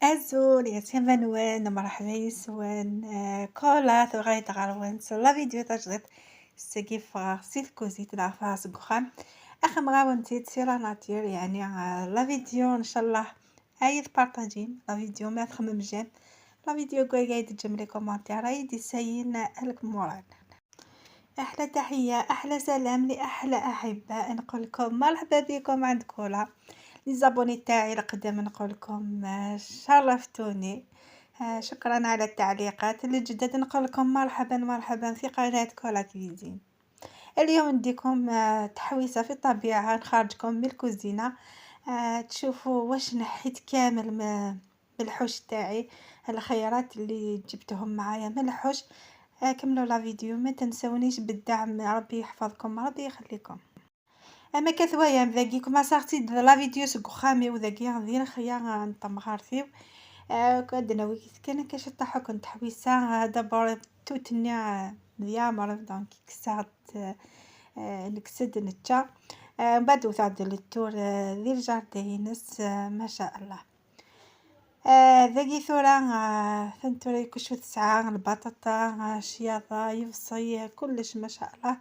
Azul, ياسين بنوان مرحبا يسوان كولا ثغايت غروان لا فيديو تجديد سكيف سيت كوزيت نعرفها سكوخام اخم غاون تيت سيرا ناتير يعني لا فيديو ان شاء الله هاي تبارطاجين لا فيديو ما تخمم مجان لا فيديو قاعد تجملي كومونتير هاي ساين لك موران. احلى تحية احلى سلام لاحلى احباء نقول لكم مرحبا بكم عند كولا لي زابوني تاعي القدام نقول لكم شرفتوني. شكرا على التعليقات اللي جدد نقول لكم مرحبا مرحبا في قناة كولا كويزين. اليوم نديكم تحويسة في الطبيعة نخرجكم من الكوزينة تشوفوا واش نحيت كامل من الحوش تاعي الخيارات اللي جبتهم معايا من الحوش. كملوا لا فيديو ما تنسونيش بالدعم ربي يحفظكم ربي يخليكم. اما كثوايا ذاكيك ما صارتي لا فيديو سكخامي وذاكي غادي نخيا نطم غارثيو كدنا ويكي كان كاش طاحو كنت حويسه دابا توتني ديامر دونك كسات نكسد نتا من بعد وثاد التور ذي الجاردينس ما شاء الله. ذاكي ثورة ثنتوري كشو تسعة البطاطا شياطة يفصي كلش ما شاء الله.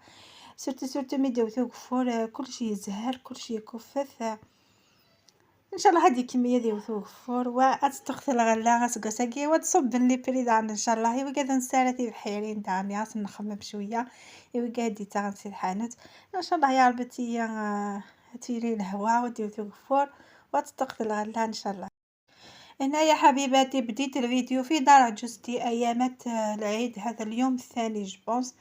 سورتو ميديو ثوقفور كلشي يزهر كلشي يكفث ان شاء الله هذه كميه ديال ثوقفور واتستغفر غلا غسقساكي وتصب لي بريد عن ان شاء الله وقاعده نسالتي بحيرين دامي عاص نخمم شويه وقاعدي تاغنسي الحانوت ان شاء الله يا ربي تيري الهواء ودير ثوقفور واتستغفر غلا ان شاء الله. هنا يا حبيباتي بديت الفيديو في دار عجوزتي ايامات العيد هذا اليوم الثاني جبونس.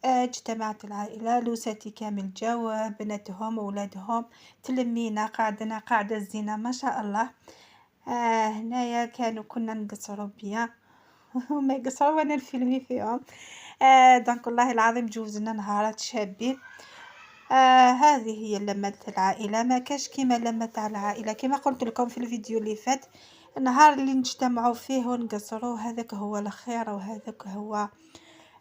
اجتمعت العائلة لوساتي كامل جاو بناتهم وولادهم تلمينا قعدنا قاعدة زينة ما شاء الله. هنايا كنا نقصروا بيا هما يقصروا وانا نفيلمي فيهم. دونك والله العظيم جوزنا نهارات شابين. هذه هي لمة العائلة ما كاش كيما لمة العائلة كيما قلت لكم في الفيديو اللي فات النهار اللي نجتمعوا فيه ونقصروا هذاك هو الخير وهذاك هو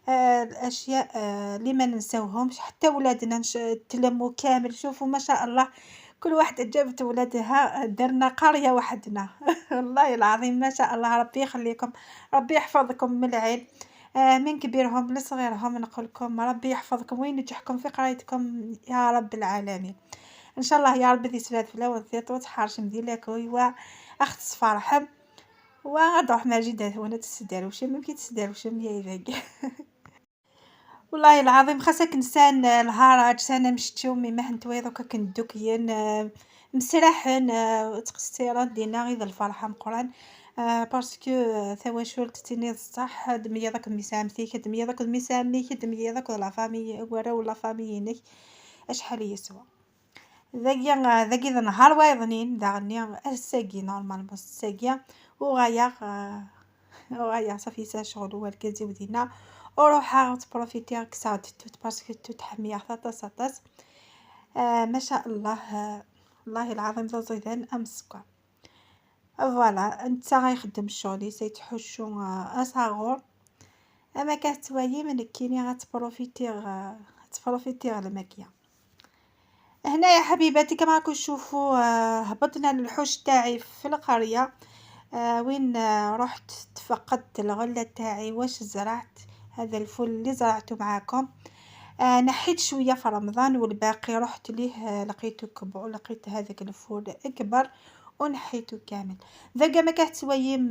الاشياء اللي ما ننساوهمش حتى ولادنا تلموا كامل شوفوا ما شاء الله كل واحده جابت ولادها درنا قريه وحدنا والله العظيم ما شاء الله ربي يخليكم ربي يحفظكم من العين. من كبيرهم لصغيرهم نقول لكم ربي يحفظكم وينجحكم في قرايتكم يا رب العالمين ان شاء الله يا ربي سلات في الاول ثيط وتحارش مديلك و اخت صفارحم وغادروح ماجد هنا تسداروش ممكن تسداروش يا يذاك والله العظيم خاصك نسان الهراج سنة مشتي ومي مهنت ويضوكا كندوكين مسرحن تقصيرات دينا غير الفرحة مقران. باسكو ثواشول تتيني الصح دمية داك ميسامتيك دمية داك ميساميك دمية داك لا فامي ورا ولا فاميينك اشحال يسوى ذاكي ذا نهار وايضنين داغني الساقي نورمال بس الساقي وغايا وغايا صافي سا شغل هو الكازي ودينا وروح تبروفيتي كساد توت باسكو توت حمية طاطس. ما شاء الله. والله العظيم زيدان امسكوا فوالا انت غيخدم الشغل سيتحوشو اصغر اما كتوايي من كيني غتبروفيتي على الماكية. هنا يا حبيباتي كما راكم تشوفوا هبطنا للحوش تاعي في القرية. وين رحت تفقدت الغلة تاعي واش زرعت هذا الفل اللي زرعته معاكم. نحيت شويه في رمضان والباقي رحت ليه لقيته كبر لقيت هذاك الفول اكبر ونحيته كامل ذاك ما كتسويم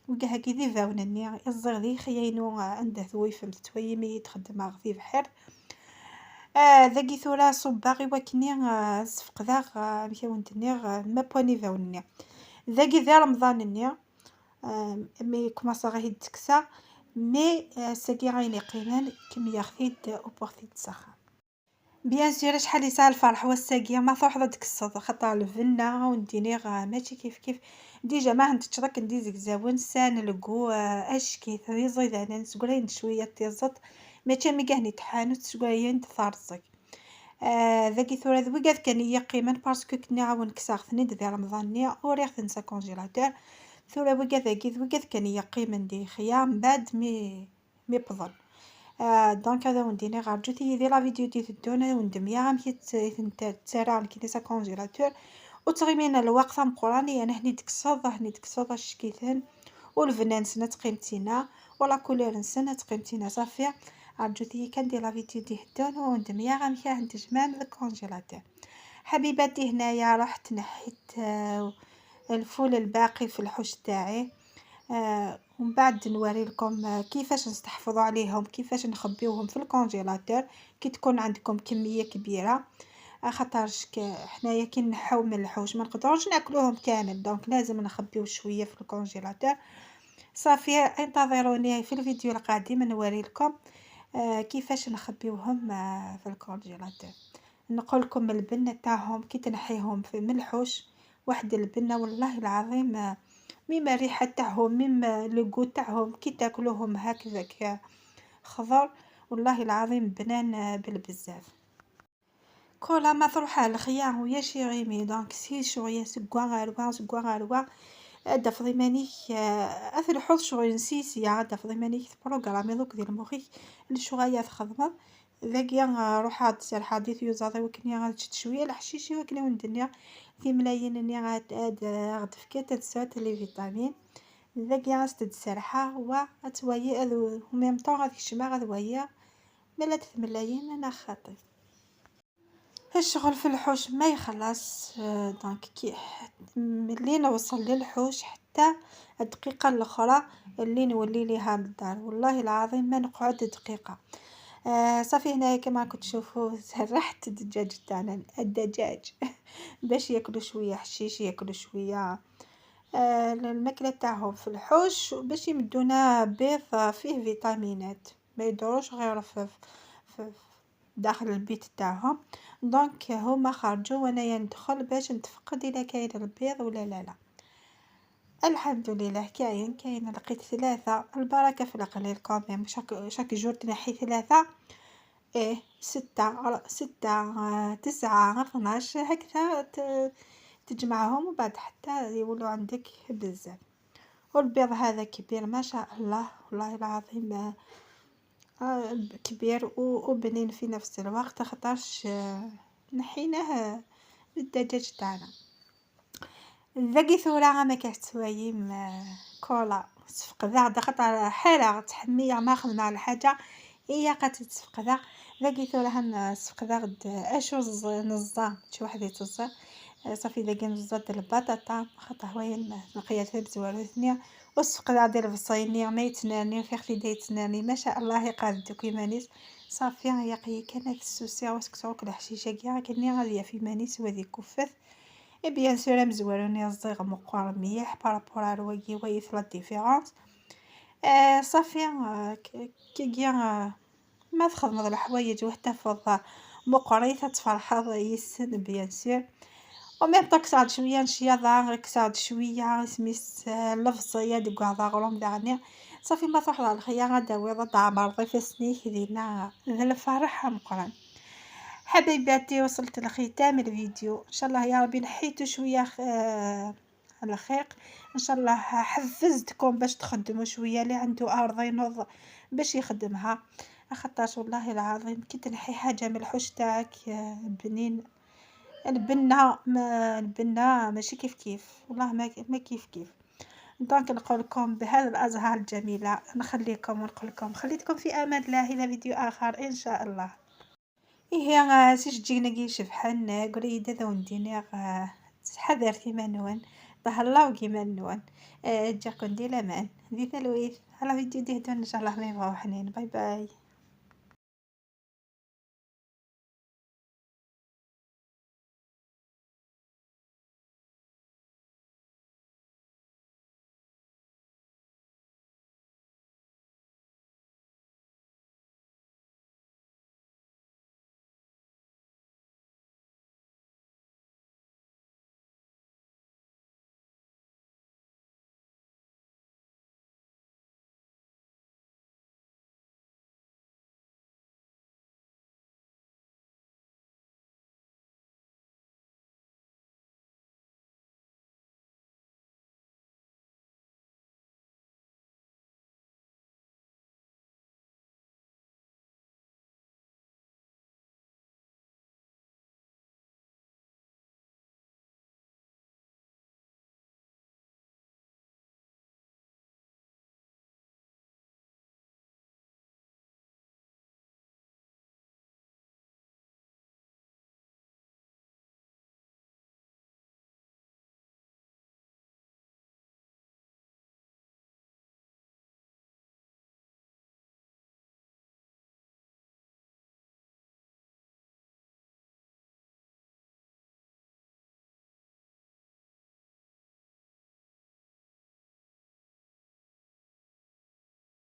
وكا هكي ذي فاونني الزغذي خيينو عنده ثويفم تتويمي تخدم غذي بحر. ذاكي ثورا صباغي وكني سفقداغ مشي وندني ما بوني فاونني ذاكي ذا رمضان ني مي كوماسا غا يتكسا مي ساكي غايني قينان كمية خفيت وبوغتيت سخا بيان سور شحال يسال الفرح والساقيه ما فرحضه ديك الصوت خاطر الفنه ونديني ماشي كيف ديجا ما نتشرك ندي زكزاون سان لقو اشكي ثري زيد انا نسقولين شويه تيزط ما مي كاع نتحانوت شويه نتفرزك. ذاكي ثورة ذوي كان هي قيمة باسكو كنا عاون كساغ ثنيد ذي رمضان وريغ تنسى كونجيلاتور ثورة ذوي كان هي قيمة ندي خيام من بعد مي بضل. دونك هذا ونديني غارجوتي دي لا فيديو دي تدونا وندميا مشيت تسارع كي سا كونجيلاتور وتغيمينا الوقت مقراني يعني هني تكسوض الشكيثن والفنان سنة قيمتينا ولا كولور نسنة قيمتينا صافي. عرجوتي كندير لا فيديو دي هدون وندميا غامشي عند جمال الكونجيلاتور. حبيباتي هنايا رحت نحيت الفول الباقي في الحوش تاعي. ومن بعد نوري لكم كيفاش نستحفظوا عليهم، كيفاش نخبيوهم في الكونجيلاتور كي تكون عندكم كميه كبيره. خاطرش حنايا كي نحاو من الحوش ما نقدروش ناكلوهم كامل، دونك لازم نخبيو شويه في الكونجيلاتور. صافي انتظروني في الفيديو القادم نوري لكم كيفاش نخبيوهم في الكونجيلاتور. نقول لكم البنه تاعهم كي تنحيهم في من الحوش، واحد البنه والله العظيم مما ريحه تاعهم مما لوغو تاعهم كي تاكلوهم هكذاك خضر، والله العظيم بنان بالبزاف. كولا ما تروح على الخيار ويا شي غيمي دونك سي شويه سكوا دافضي مانيك اثر حوض شغل نسيس يا دافضي مانيك بروغرامي دوك ديال مخيك الشغايه خدمه ذاكيا روح عاد سير حديث يوزاضي وكني غتشد شويه الحشيشي وكني وندنيا في ملايين اني غاد فكات تسات لي فيتامين ذاكيا استدسرحه واتوايي اذو ميم طون غادي الشما غادوايا ملا 3 ملايين انا خاطي الشغل في الحوش ما يخلص. دونك كي ملي نوصل للحوش حتى الدقيقه الاخرى اللي نولي ليها للدار والله العظيم ما نقعد دقيقه. صافي هنايا كما كنت تشوفوا سرحت الدجاج تاعنا الدجاج باش ياكلوا شويه حشيش ياكلوا شويه الماكله تاعهم في الحوش باش يمدونا بيض فيه فيتامينات ما يدوروش غير في داخل البيت تاعهم. دونك هما خرجوا وانايا ندخل باش نتفقد اذا كاين البيض ولا لا. الحمد لله كاين لقيت 3 البركه في القليل كوميم شاك جور تنحي 3 ايه 6 9 12 هكذا تجمعهم وبعد حتى يولوا عندك بزاف. والبيض هذا كبير ما شاء الله والله العظيم كبير وبنين في نفس الوقت خاطرش نحيناه الدجاج تاعنا. ذاكي ثورة ما كتسوايم كولا تفقدا خاطر حاله تحميه ما خدنا على حاجه هي قتتفقدا ذاكي ثورة نسفقدا غد اشوز نزا شي واحد يتوزا صافي ذاكي نزا د البطاطا خاطر هوايا نقياتها بزوالو ثنيا وسفقدا ديال البصينيه ما يتناني في اختي يتناني ما شاء الله يقاد كيمانيس صافي هي قي كانت السوسيه وسكسوك الحشيشه كاع كني غاديه في مانيس وهذه كفات اي بيان سور مزوالوني الزيغ مقار مليح بارابور رواقي ويث لا ديفيرونس. صافي كي كيا ما تخدم هاد الحوايج وتحفظ مقريثه تفرحض يسن بيان سور وميم طاك صاد شويه نشيا ضاغك صاد شويه سميس لفظيه دي كاع غروم دعني صافي ما تروح على الخيار هذا ويض عمر ضيف سنيك دينا الفرح مقرن. حبيباتي وصلت لختام الفيديو ان شاء الله يا ربي نحيتو شويه على خير ان شاء الله حفزتكم باش تخدموا شويه اللي عنده ارض ينوض باش يخدمها خاطرش والله العظيم كي تنحي حاجه من الحوش تاعك بنين البنه ماشي كيف والله ما كيف. دونك نقول لكم بهذه الازهار الجميله نخليكم ونقول لكم خليتكم في امان الله الى فيديو اخر ان شاء الله. إيه سيش جينا كي شبحان قولي دادا وندينا حذرتي منون ظهر كيما نون جاكم دي الامان دي تلويث على فيديو دي هدون ان شاء الله ما يبغاو حنين باي باي.